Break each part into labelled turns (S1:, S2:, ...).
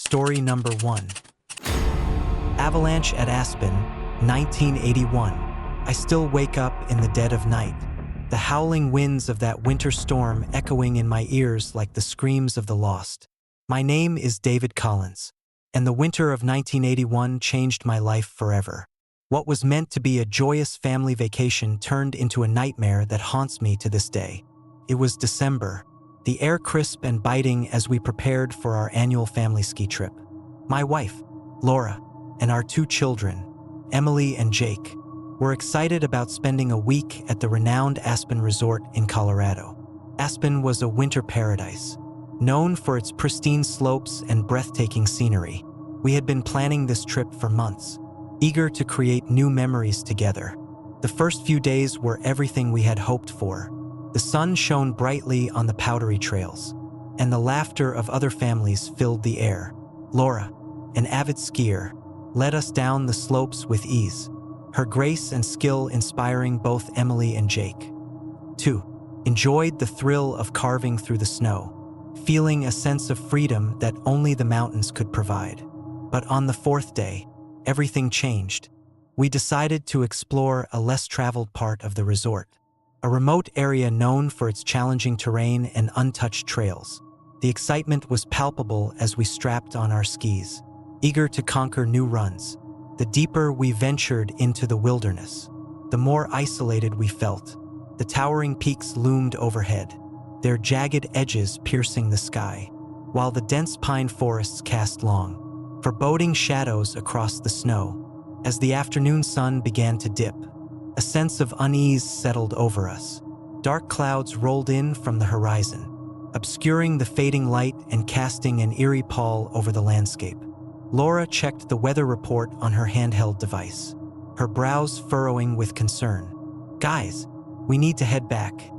S1: Story number 1. Avalanche at Aspen, 1981. I still wake up in the dead of night, the howling winds of that winter storm echoing in my ears like the screams of the lost. My name is David Collins, and the winter of 1981 changed my life forever. What was meant to be a joyous family vacation turned into a nightmare that haunts me to this day. It was December, the air crisp and biting as we prepared for our annual family ski trip. My wife, Laura, and our 2 children, Emily and Jake, were excited about spending a week at the renowned Aspen Resort in Colorado. Aspen was a winter paradise, known for its pristine slopes and breathtaking scenery. We had been planning this trip for months, eager to create new memories together. The first few days were everything we had hoped for. The sun shone brightly on the powdery trails, and the laughter of other families filled the air. Laura, an avid skier, led us down the slopes with ease, her grace and skill inspiring both Emily and Jake. 2. Enjoyed the thrill of carving through the snow, feeling a sense of freedom that only the mountains could provide. But on the 4th day, everything changed. We decided to explore a less traveled part of the resort, a remote area known for its challenging terrain and untouched trails. The excitement was palpable as we strapped on our skis, eager to conquer new runs. The deeper we ventured into the wilderness, the more isolated we felt. The towering peaks loomed overhead, their jagged edges piercing the sky, while the dense pine forests cast long, foreboding shadows across the snow. As the afternoon sun began to dip, a sense of unease settled over us. Dark clouds rolled in from the horizon, obscuring the fading light and casting an eerie pall over the landscape. Laura checked the weather report on her handheld device, her brows furrowing with concern. "Guys, we need to head back,"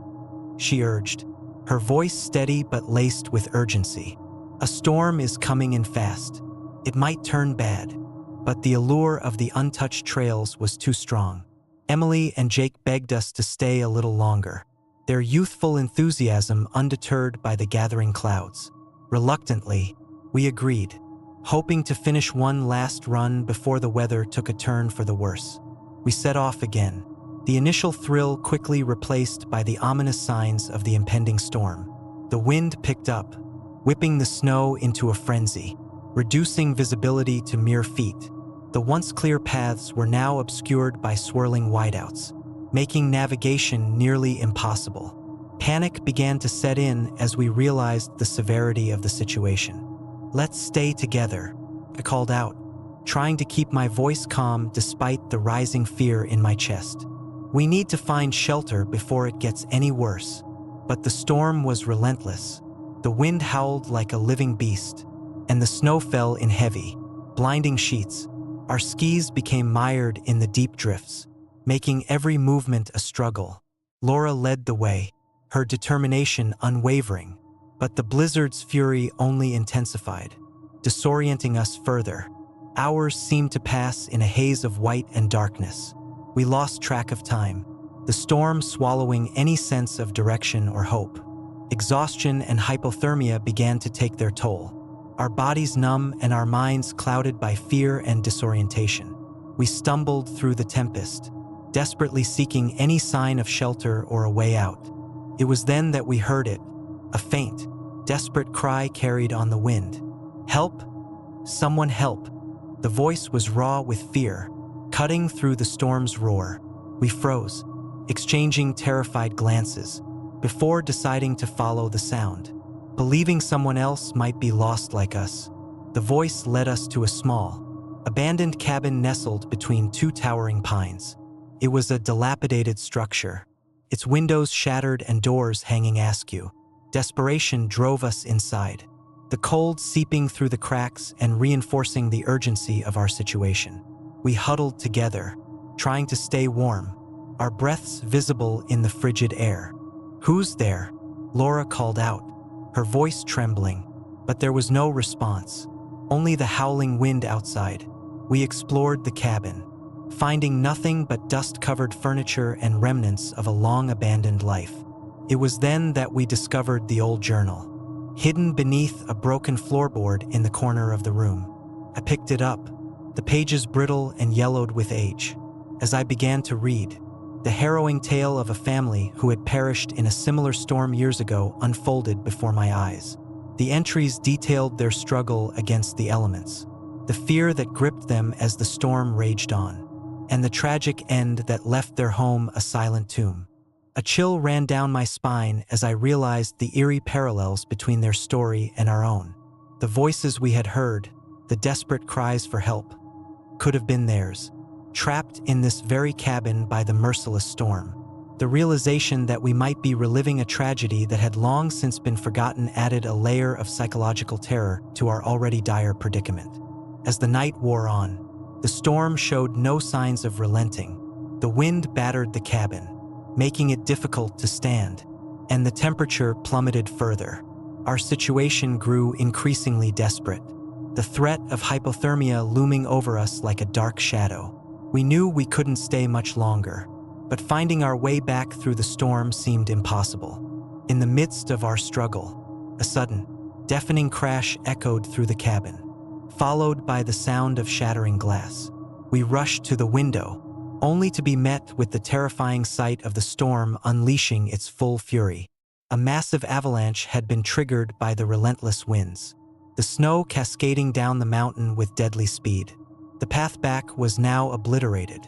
S1: she urged, her voice steady but laced with urgency. "A storm is coming in fast. It might turn bad." But the allure of the untouched trails was too strong. Emily and Jake begged us to stay a little longer, their youthful enthusiasm undeterred by the gathering clouds. Reluctantly, we agreed, hoping to finish one last run before the weather took a turn for the worse. We set off again, the initial thrill quickly replaced by the ominous signs of the impending storm. The wind picked up, whipping the snow into a frenzy, reducing visibility to mere feet. The once clear paths were now obscured by swirling whiteouts, making navigation nearly impossible. Panic began to set in as we realized the severity of the situation. "Let's stay together," I called out, trying to keep my voice calm despite the rising fear in my chest. "We need to find shelter before it gets any worse." But the storm was relentless. The wind howled like a living beast, and the snow fell in heavy, blinding sheets. Our skis became mired in the deep drifts, making every movement a struggle. Laura led the way, her determination unwavering, but the blizzard's fury only intensified, disorienting us further. Hours seemed to pass in a haze of white and darkness. We lost track of time, the storm swallowing any sense of direction or hope. Exhaustion and hypothermia began to take their toll, our bodies numb and our minds clouded by fear and disorientation. We stumbled through the tempest, desperately seeking any sign of shelter or a way out. It was then that we heard it, a faint, desperate cry carried on the wind. "Help! Someone help!" The voice was raw with fear, cutting through the storm's roar. We froze, exchanging terrified glances, before deciding to follow the sound. Believing someone else might be lost like us, the voice led us to a small, abandoned cabin nestled between 2 towering pines. It was a dilapidated structure, its windows shattered and doors hanging askew. Desperation drove us inside, the cold seeping through the cracks and reinforcing the urgency of our situation. We huddled together, trying to stay warm, our breaths visible in the frigid air. "Who's there?" Laura called out, her voice trembling, but there was no response, only the howling wind outside. We explored the cabin, finding nothing but dust-covered furniture and remnants of a long-abandoned life. It was then that we discovered the old journal. hidden beneath a broken floorboard in the corner of the room. I picked it up, the pages brittle and yellowed with age. As I began to read, the harrowing tale of a family who had perished in a similar storm years ago unfolded before my eyes. The entries detailed their struggle against the elements, the fear that gripped them as the storm raged on, and the tragic end that left their home a silent tomb. A chill ran down my spine as I realized the eerie parallels between their story and our own. The voices we had heard, the desperate cries for help, could have been theirs, trapped in this very cabin by the merciless storm. The realization that we might be reliving a tragedy that had long since been forgotten added a layer of psychological terror to our already dire predicament. As the night wore on, the storm showed no signs of relenting. The wind battered the cabin, making it difficult to stand, and the temperature plummeted further. Our situation grew increasingly desperate, the threat of hypothermia looming over us like a dark shadow. We knew we couldn't stay much longer, but finding our way back through the storm seemed impossible. In the midst of our struggle, a sudden, deafening crash echoed through the cabin, followed by the sound of shattering glass. We rushed to the window, only to be met with the terrifying sight of the storm unleashing its full fury. A massive avalanche had been triggered by the relentless winds, the snow cascading down the mountain with deadly speed. The path back was now obliterated.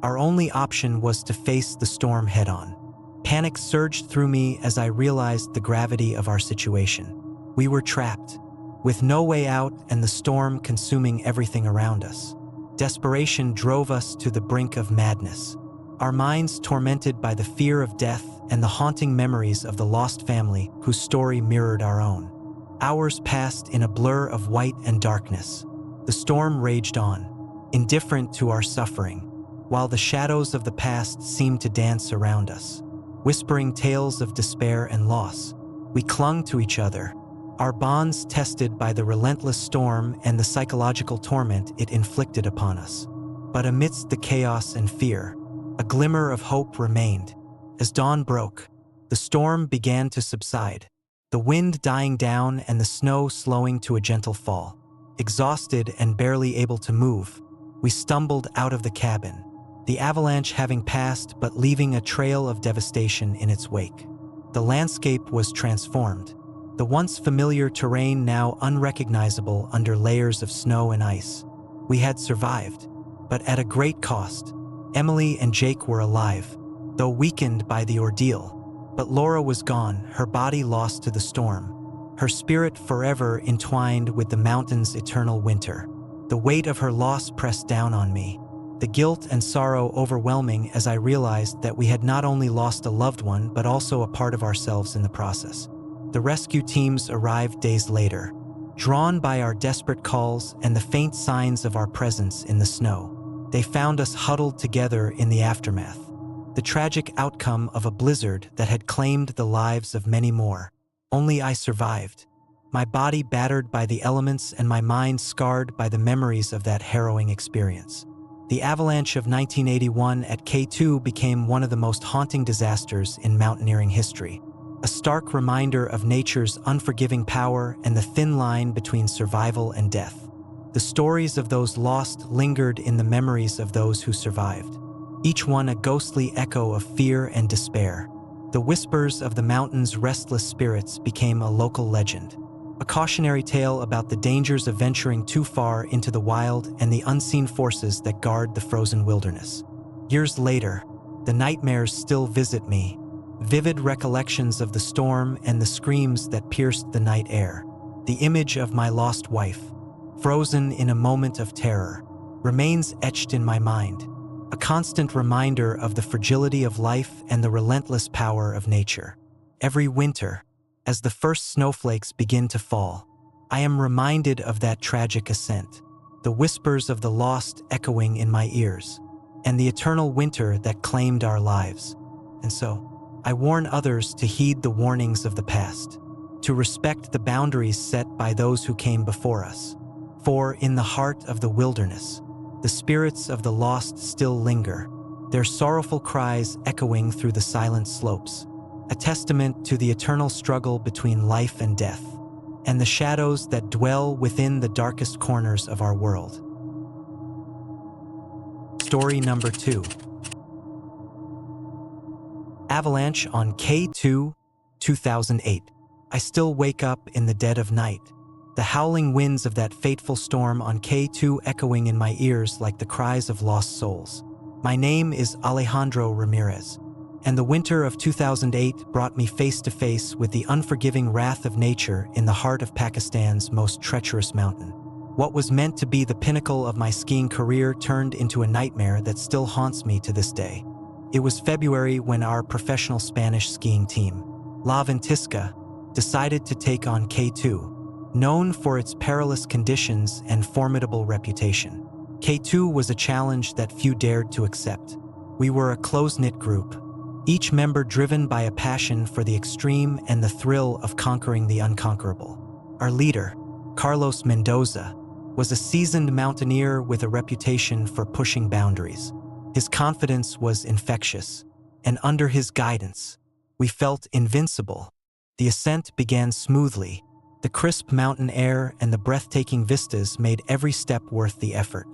S1: Our only option was to face the storm head-on. Panic surged through me as I realized the gravity of our situation. We were trapped, with no way out and the storm consuming everything around us. Desperation drove us to the brink of madness, our minds tormented by the fear of death and the haunting memories of the lost family whose story mirrored our own. Hours passed in a blur of white and darkness. The storm raged on, indifferent to our suffering, while the shadows of the past seemed to dance around us, whispering tales of despair and loss. We clung to each other, our bonds tested by the relentless storm and the psychological torment it inflicted upon us. But amidst the chaos and fear, a glimmer of hope remained. As dawn broke, the storm began to subside, the wind dying down and the snow slowing to a gentle fall. Exhausted and barely able to move, we stumbled out of the cabin, the avalanche having passed but leaving a trail of devastation in its wake. The landscape was transformed, the once familiar terrain now unrecognizable under layers of snow and ice. We had survived, but at a great cost. Emily and Jake were alive, though weakened by the ordeal. But Laura was gone, her body lost to the storm, her spirit forever entwined with the mountain's eternal winter. The weight of her loss pressed down on me, the guilt and sorrow overwhelming as I realized that we had not only lost a loved one but also a part of ourselves in the process. The rescue teams arrived days later, drawn by our desperate calls and the faint signs of our presence in the snow. They found us huddled together in the aftermath, the tragic outcome of a blizzard that had claimed the lives of many more. Only I survived, my body battered by the elements and my mind scarred by the memories of that harrowing experience. The avalanche of 1981 at K2 became one of the most haunting disasters in mountaineering history, a stark reminder of nature's unforgiving power and the thin line between survival and death. The stories of those lost lingered in the memories of those who survived, each one a ghostly echo of fear and despair. The whispers of the mountain's restless spirits became a local legend, a cautionary tale about the dangers of venturing too far into the wild and the unseen forces that guard the frozen wilderness. Years later, the nightmares still visit me, vivid recollections of the storm and the screams that pierced the night air. The image of my lost wife, frozen in a moment of terror, remains etched in my mind, a constant reminder of the fragility of life and the relentless power of nature. Every winter, as the first snowflakes begin to fall, I am reminded of that tragic ascent, the whispers of the lost echoing in my ears, and the eternal winter that claimed our lives. And so, I warn others to heed the warnings of the past, to respect the boundaries set by those who came before us. For in the heart of the wilderness, the spirits of the lost still linger, their sorrowful cries echoing through the silent slopes, a testament to the eternal struggle between life and death. and the shadows that dwell within the darkest corners of our world. Story number 2. Avalanche on K2, 2008. I still wake up in the dead of night, the howling winds of that fateful storm on K2 echoing in my ears like the cries of lost souls. My name is Alejandro Ramirez, and the winter of 2008 brought me face to face with the unforgiving wrath of nature in the heart of Pakistan's most treacherous mountain. What was meant to be the pinnacle of my skiing career turned into a nightmare that still haunts me to this day. It was February when our professional Spanish skiing team, La Ventisca, decided to take on K2, known for its perilous conditions and formidable reputation. K2 was a challenge that few dared to accept. We were a close-knit group, each member driven by a passion for the extreme and the thrill of conquering the unconquerable. Our leader, Carlos Mendoza, was a seasoned mountaineer with a reputation for pushing boundaries. His confidence was infectious, and under his guidance, we felt invincible. The ascent began smoothly. The crisp mountain air and the breathtaking vistas made every step worth the effort.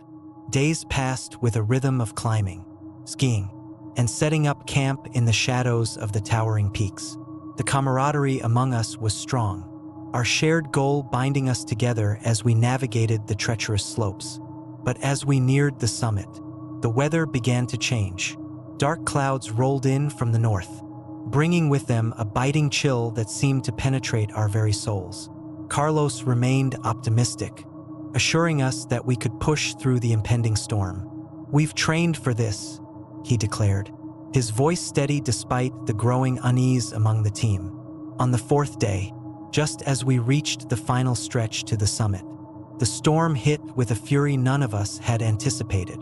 S1: Days passed with a rhythm of climbing, skiing, and setting up camp in the shadows of the towering peaks. The camaraderie among us was strong, our shared goal binding us together as we navigated the treacherous slopes. But as we neared the summit, the weather began to change. Dark clouds rolled in from the north, bringing with them a biting chill that seemed to penetrate our very souls. Carlos remained optimistic, assuring us that we could push through the impending storm. "We've trained for this," he declared, his voice steady despite the growing unease among the team. On the fourth day, just as we reached the final stretch to the summit, the storm hit with a fury none of us had anticipated.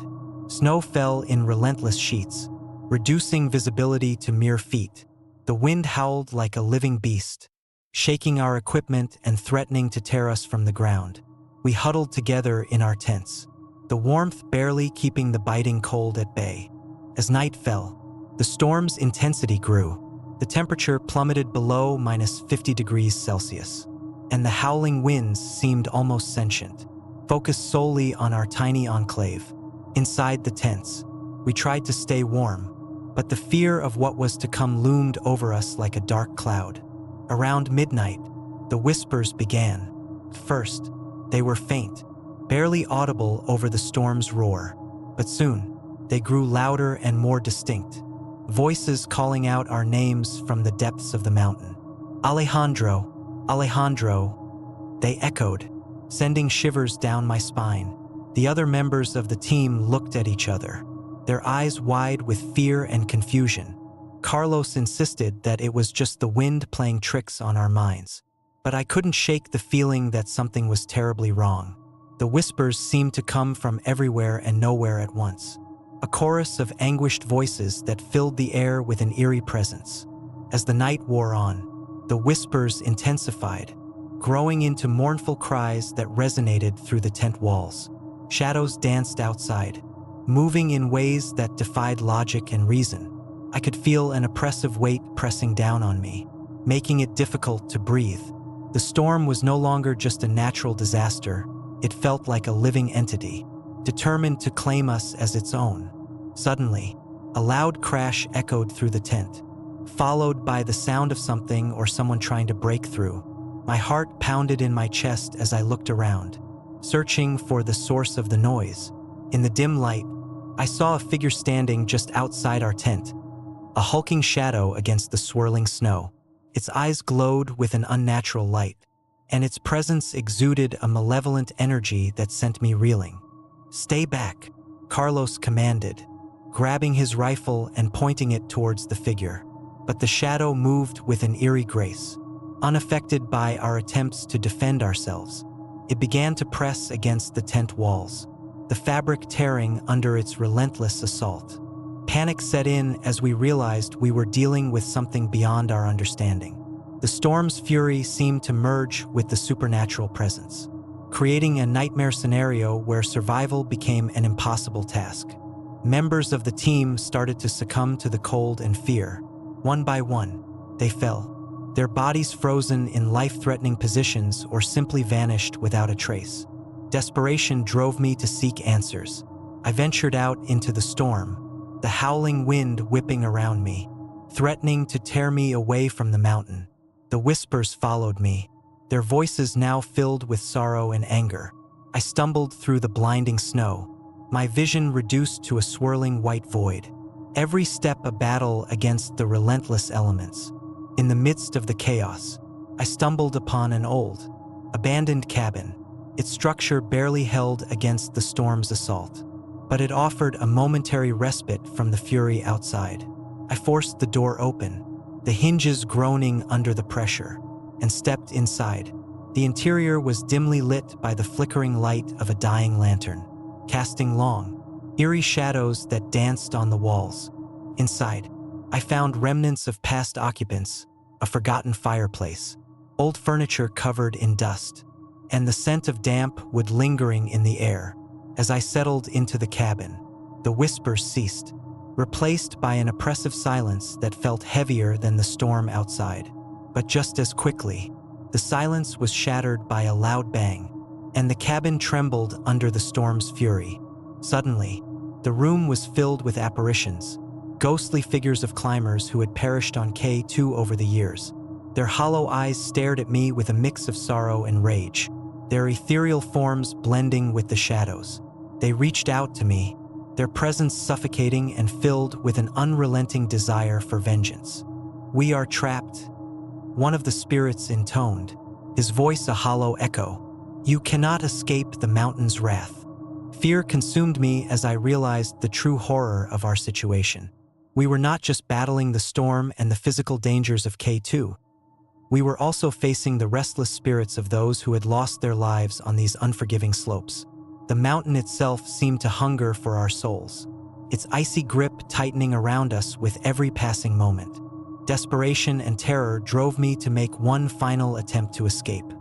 S1: Snow fell in relentless sheets, reducing visibility to mere feet. The wind howled like a living beast, shaking our equipment and threatening to tear us from the ground. We huddled together in our tents, the warmth barely keeping the biting cold at bay. As night fell, the storm's intensity grew. The temperature plummeted below -50 degrees Celsius, and the howling winds seemed almost sentient, focused solely on our tiny enclave. Inside the tents, we tried to stay warm, but the fear of what was to come loomed over us like a dark cloud. Around midnight, the whispers began. First, they were faint, barely audible over the storm's roar, but soon, they grew louder and more distinct, voices calling out our names from the depths of the mountain. "Alejandro, Alejandro," they echoed, sending shivers down my spine. The other members of the team looked at each other, their eyes wide with fear and confusion. Carlos insisted that it was just the wind playing tricks on our minds, but I couldn't shake the feeling that something was terribly wrong. The whispers seemed to come from everywhere and nowhere at once, a chorus of anguished voices that filled the air with an eerie presence. As the night wore on, the whispers intensified, growing into mournful cries that resonated through the tent walls. Shadows danced outside, moving in ways that defied logic and reason. I could feel an oppressive weight pressing down on me, making it difficult to breathe. The storm was no longer just a natural disaster. It felt like a living entity, determined to claim us as its own. Suddenly, a loud crash echoed through the tent, followed by the sound of something or someone trying to break through. My heart pounded in my chest as I looked around, searching for the source of the noise. In the dim light, I saw a figure standing just outside our tent, a hulking shadow against the swirling snow. Its eyes glowed with an unnatural light, and its presence exuded a malevolent energy that sent me reeling. "Stay back," Carlos commanded, grabbing his rifle and pointing it towards the figure. But the shadow moved with an eerie grace, unaffected by our attempts to defend ourselves. It began to press against the tent walls, the fabric tearing under its relentless assault. Panic set in as we realized we were dealing with something beyond our understanding. The storm's fury seemed to merge with the supernatural presence, creating a nightmare scenario where survival became an impossible task. Members of the team started to succumb to the cold and fear. One by one, they fell, their bodies frozen in life-threatening positions or simply vanished without a trace. Desperation drove me to seek answers. I ventured out into the storm, the howling wind whipping around me, threatening to tear me away from the mountain. The whispers followed me, their voices now filled with sorrow and anger. I stumbled through the blinding snow, my vision reduced to a swirling white void. Every step a battle against the relentless elements. In the midst of the chaos, I stumbled upon an old, abandoned cabin. Its structure barely held against the storm's assault, but it offered a momentary respite from the fury outside. I forced the door open, the hinges groaning under the pressure, and stepped inside. The interior was dimly lit by the flickering light of a dying lantern, casting long, eerie shadows that danced on the walls. Inside, I found remnants of past occupants, a forgotten fireplace, old furniture covered in dust, and the scent of damp wood lingering in the air. As I settled into the cabin, the whispers ceased, replaced by an oppressive silence that felt heavier than the storm outside. But just as quickly, the silence was shattered by a loud bang, and the cabin trembled under the storm's fury. Suddenly, the room was filled with apparitions, ghostly figures of climbers who had perished on K2 over the years. Their hollow eyes stared at me with a mix of sorrow and rage, their ethereal forms blending with the shadows. They reached out to me, their presence suffocating and filled with an unrelenting desire for vengeance. "We are trapped," one of the spirits intoned, his voice a hollow echo. "You cannot escape the mountain's wrath." Fear consumed me as I realized the true horror of our situation. We were not just battling the storm and the physical dangers of K2. We were also facing the restless spirits of those who had lost their lives on these unforgiving slopes. The mountain itself seemed to hunger for our souls, its icy grip tightening around us with every passing moment. Desperation and terror drove me to make one final attempt to escape.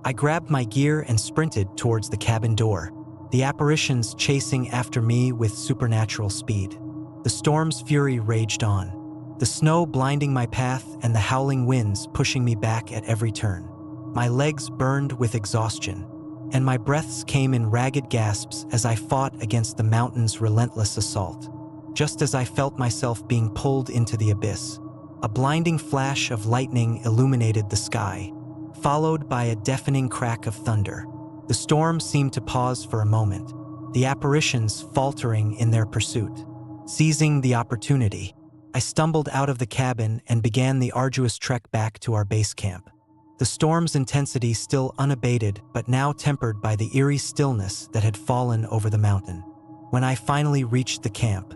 S1: I grabbed my gear and sprinted towards the cabin door, the apparitions chasing after me with supernatural speed. The storm's fury raged on, the snow blinding my path and the howling winds pushing me back at every turn. My legs burned with exhaustion, and my breaths came in ragged gasps as I fought against the mountain's relentless assault. Just as I felt myself being pulled into the abyss, a blinding flash of lightning illuminated the sky, followed by a deafening crack of thunder. The storm seemed to pause for a moment, the apparitions faltering in their pursuit. Seizing the opportunity, I stumbled out of the cabin and began the arduous trek back to our base camp. The storm's intensity still unabated, but now tempered by the eerie stillness that had fallen over the mountain. When I finally reached the camp,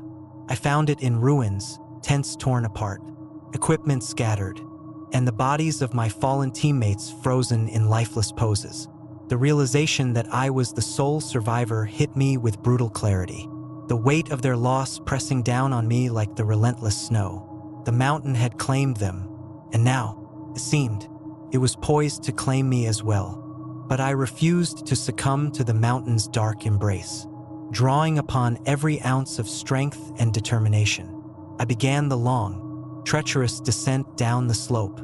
S1: I found it in ruins, tents torn apart, equipment scattered, and the bodies of my fallen teammates frozen in lifeless poses. The realization that I was the sole survivor hit me with brutal clarity, the weight of their loss pressing down on me like the relentless snow. The mountain had claimed them, and now, it seemed, it was poised to claim me as well. But I refused to succumb to the mountain's dark embrace. Drawing upon every ounce of strength and determination, I began the long, treacherous descent down the slope,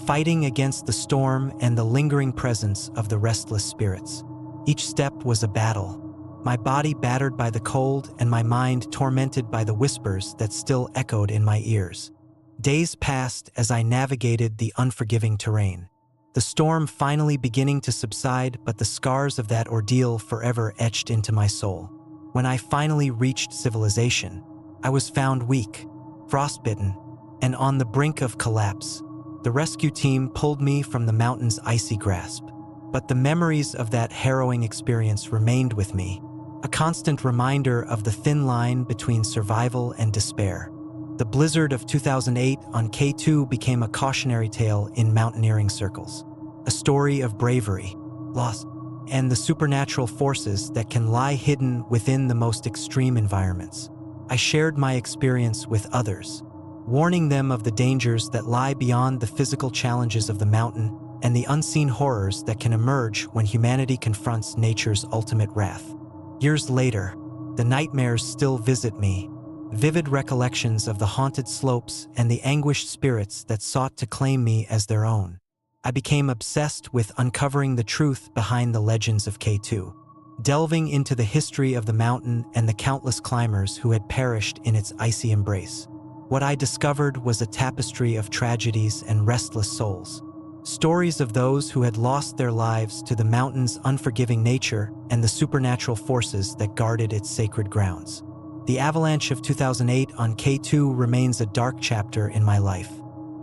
S1: fighting against the storm and the lingering presence of the restless spirits. Each step was a battle, my body battered by the cold and my mind tormented by the whispers that still echoed in my ears. Days passed as I navigated the unforgiving terrain, the storm finally beginning to subside, but the scars of that ordeal forever etched into my soul. When I finally reached civilization, I was found weak, frostbitten, and on the brink of collapse. The rescue team pulled me from the mountain's icy grasp, but the memories of that harrowing experience remained with me, a constant reminder of the thin line between survival and despair. The blizzard of 2008 on K2 became a cautionary tale in mountaineering circles, a story of bravery, loss, and the supernatural forces that can lie hidden within the most extreme environments. I shared my experience with others, warning them of the dangers that lie beyond the physical challenges of the mountain and the unseen horrors that can emerge when humanity confronts nature's ultimate wrath. Years later, the nightmares still visit me, vivid recollections of the haunted slopes and the anguished spirits that sought to claim me as their own. I became obsessed with uncovering the truth behind the legends of K2, delving into the history of the mountain and the countless climbers who had perished in its icy embrace. What I discovered was a tapestry of tragedies and restless souls. Stories of those who had lost their lives to the mountain's unforgiving nature and the supernatural forces that guarded its sacred grounds. The avalanche of 2008 on K2 remains a dark chapter in my life.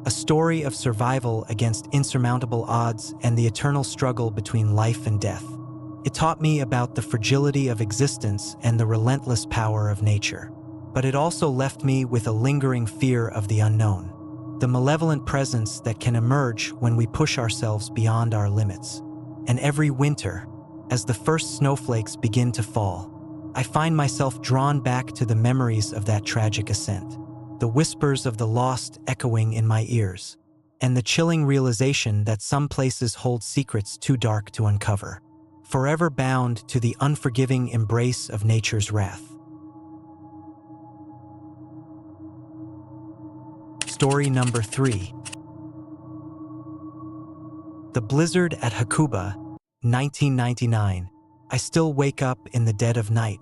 S1: A story of survival against insurmountable odds and the eternal struggle between life and death. It taught me about the fragility of existence and the relentless power of nature. But it also left me with a lingering fear of the unknown, the malevolent presence that can emerge when we push ourselves beyond our limits. And every winter, as the first snowflakes begin to fall, I find myself drawn back to the memories of that tragic ascent, the whispers of the lost echoing in my ears, and the chilling realization that some places hold secrets too dark to uncover, forever bound to the unforgiving embrace of nature's wrath. Story number 3. The blizzard at Hakuba, 1999. I still wake up in the dead of night,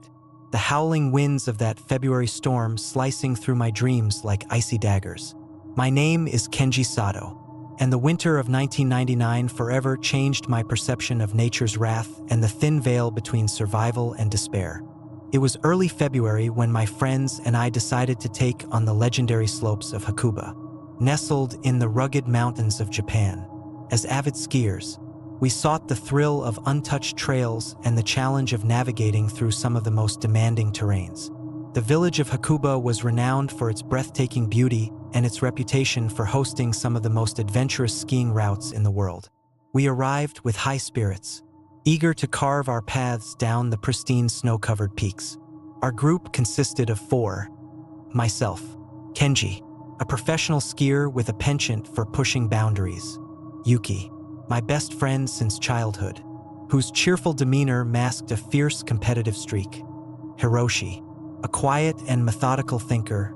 S1: the howling winds of that February storm slicing through my dreams like icy daggers. My name is Kenji Sato, and the winter of 1999 forever changed my perception of nature's wrath and the thin veil between survival and despair. It was early February when my friends and I decided to take on the legendary slopes of Hakuba. Nestled in the rugged mountains of Japan, as avid skiers, we sought the thrill of untouched trails and the challenge of navigating through some of the most demanding terrains. The village of Hakuba was renowned for its breathtaking beauty and its reputation for hosting some of the most adventurous skiing routes in the world. We arrived with high spirits, eager to carve our paths down the pristine snow-covered peaks. Our group consisted of 4. Myself, Kenji, a professional skier with a penchant for pushing boundaries. Yuki, my best friend since childhood, whose cheerful demeanor masked a fierce competitive streak. Hiroshi, a quiet and methodical thinker.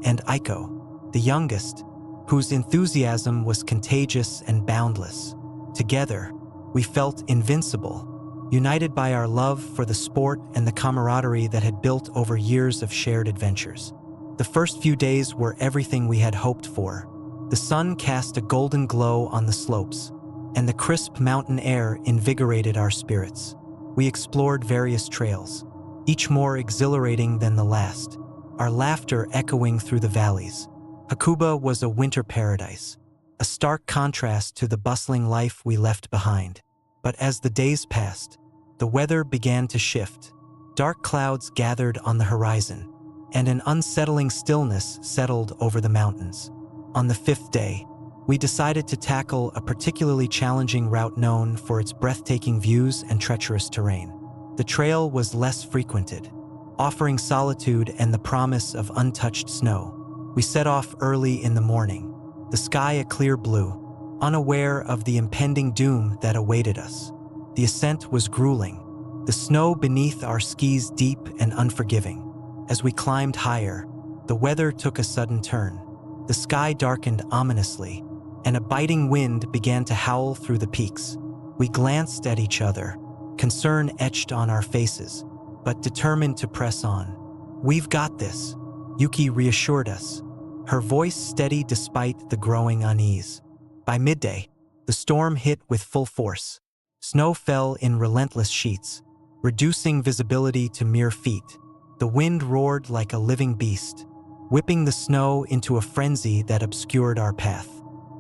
S1: And Aiko, the youngest, whose enthusiasm was contagious and boundless. Together, we felt invincible, united by our love for the sport and the camaraderie that had built over years of shared adventures. The first few days were everything we had hoped for. The sun cast a golden glow on the slopes, and the crisp mountain air invigorated our spirits. We explored various trails, each more exhilarating than the last, our laughter echoing through the valleys. Hakuba was a winter paradise, a stark contrast to the bustling life we left behind. But as the days passed, the weather began to shift. Dark clouds gathered on the horizon, and an unsettling stillness settled over the mountains. On the 5th day, we decided to tackle a particularly challenging route known for its breathtaking views and treacherous terrain. The trail was less frequented, offering solitude and the promise of untouched snow. We set off early in the morning, the sky a clear blue, unaware of the impending doom that awaited us. The ascent was grueling, the snow beneath our skis deep and unforgiving. As we climbed higher, the weather took a sudden turn. The sky darkened ominously, and a biting wind began to howl through the peaks. We glanced at each other, concern etched on our faces, but determined to press on. "We've got this," Yuki reassured us, her voice steady despite the growing unease. By midday, the storm hit with full force. Snow fell in relentless sheets, reducing visibility to mere feet. The wind roared like a living beast, whipping the snow into a frenzy that obscured our path.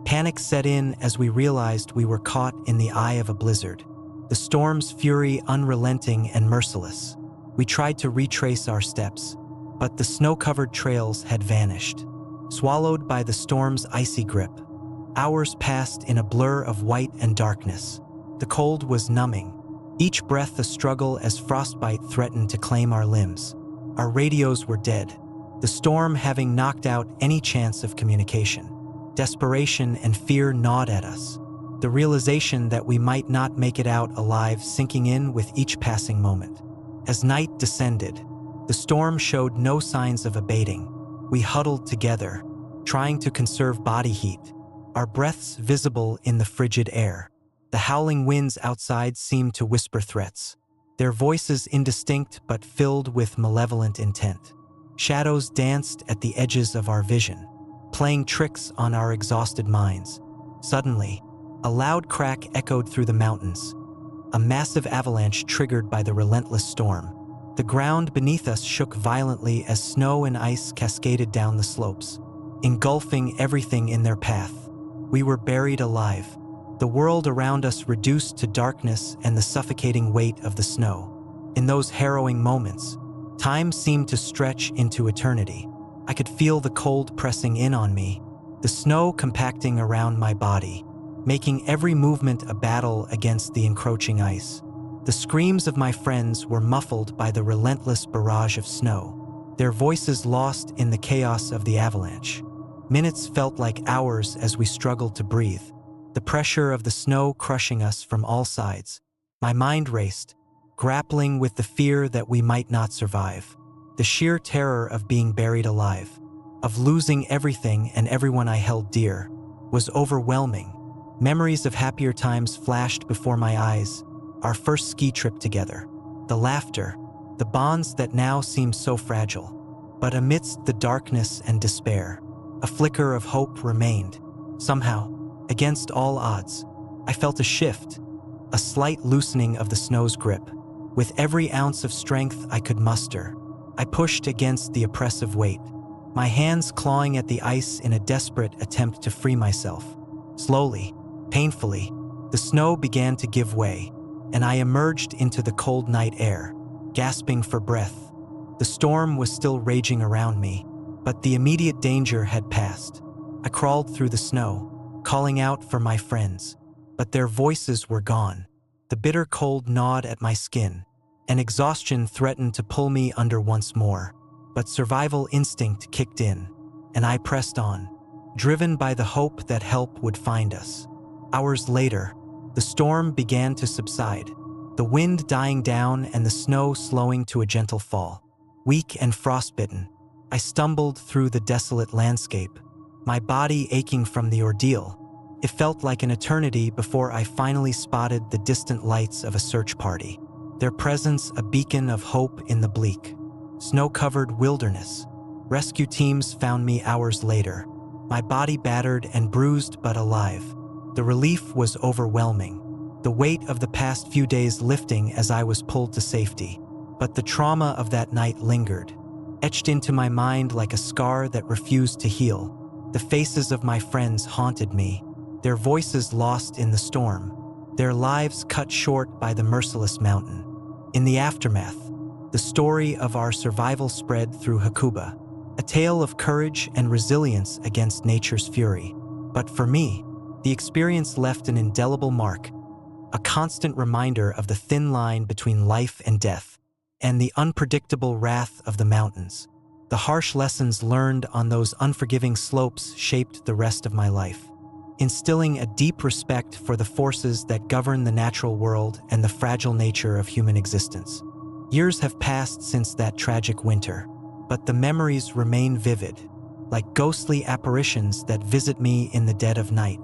S1: Panic set in as we realized we were caught in the eye of a blizzard, the storm's fury unrelenting and merciless. We tried to retrace our steps, but the snow-covered trails had vanished, swallowed by the storm's icy grip. Hours passed in a blur of white and darkness. The cold was numbing, each breath a struggle as frostbite threatened to claim our limbs. Our radios were dead, the storm having knocked out any chance of communication. Desperation and fear gnawed at us, the realization that we might not make it out alive sinking in with each passing moment. As night descended, The storm showed no signs of abating. We huddled together, trying to conserve body heat, our breaths visible in the frigid air. The howling winds outside seemed to whisper threats, their voices indistinct but filled with malevolent intent. Shadows danced at the edges of our vision, playing tricks on our exhausted minds. Suddenly, a loud crack echoed through the mountains, a massive avalanche triggered by the relentless storm. The ground beneath us shook violently as snow and ice cascaded down the slopes, engulfing everything in their path. We were buried alive, the world around us reduced to darkness and the suffocating weight of the snow. In those harrowing moments, time seemed to stretch into eternity. I could feel the cold pressing in on me, the snow compacting around my body, making every movement a battle against the encroaching ice. The screams of my friends were muffled by the relentless barrage of snow, their voices lost in the chaos of the avalanche. Minutes felt like hours as we struggled to breathe, the pressure of the snow crushing us from all sides. My mind raced, grappling with the fear that we might not survive. The sheer terror of being buried alive, of losing everything and everyone I held dear, was overwhelming. Memories of happier times flashed before my eyes, our first ski trip together, the laughter, the bonds that now seem so fragile. But amidst the darkness and despair, a flicker of hope remained. Somehow, against all odds, I felt a shift, a slight loosening of the snow's grip. With every ounce of strength I could muster, I pushed against the oppressive weight, my hands clawing at the ice in a desperate attempt to free myself. Slowly, painfully, the snow began to give way, and I emerged into the cold night air, gasping for breath. The storm was still raging around me, but the immediate danger had passed. I crawled through the snow, calling out for my friends, but their voices were gone. The bitter cold gnawed at my skin, and exhaustion threatened to pull me under once more. But survival instinct kicked in, and I pressed on, driven by the hope that help would find us. Hours later, the storm began to subside, the wind dying down and the snow slowing to a gentle fall. Weak and frostbitten, I stumbled through the desolate landscape, my body aching from the ordeal. It felt like an eternity before I finally spotted the distant lights of a search party, their presence a beacon of hope in the bleak, snow-covered wilderness. Rescue teams found me hours later, my body battered and bruised but alive. The relief was overwhelming, the weight of the past few days lifting as I was pulled to safety. But the trauma of that night lingered, etched into my mind like a scar that refused to heal. The faces of my friends haunted me, their voices lost in the storm, their lives cut short by the merciless mountain. In the aftermath, the story of our survival spread through Hakuba, a tale of courage and resilience against nature's fury. But for me, the experience left an indelible mark, a constant reminder of the thin line between life and death, and the unpredictable wrath of the mountains. The harsh lessons learned on those unforgiving slopes shaped the rest of my life, instilling a deep respect for the forces that govern the natural world and the fragile nature of human existence. Years have passed since that tragic winter, but the memories remain vivid, like ghostly apparitions that visit me in the dead of night.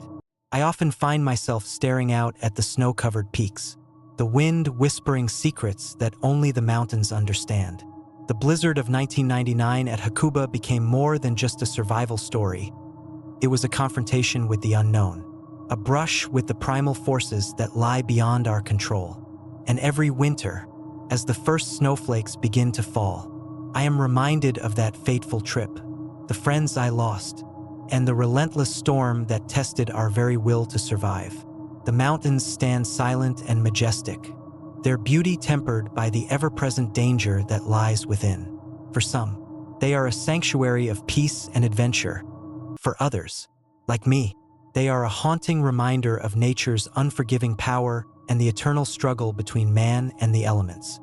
S1: I often find myself staring out at the snow-covered peaks, the wind whispering secrets that only the mountains understand. The blizzard of 1999 at Hakuba became more than just a survival story. It was a confrontation with the unknown, a brush with the primal forces that lie beyond our control. And every winter, as the first snowflakes begin to fall, I am reminded of that fateful trip, the friends I lost, and the relentless storm that tested our very will to survive. The mountains stand silent and majestic, their beauty tempered by the ever-present danger that lies within. For some, they are a sanctuary of peace and adventure. For others, like me, they are a haunting reminder of nature's unforgiving power and the eternal struggle between man and the elements.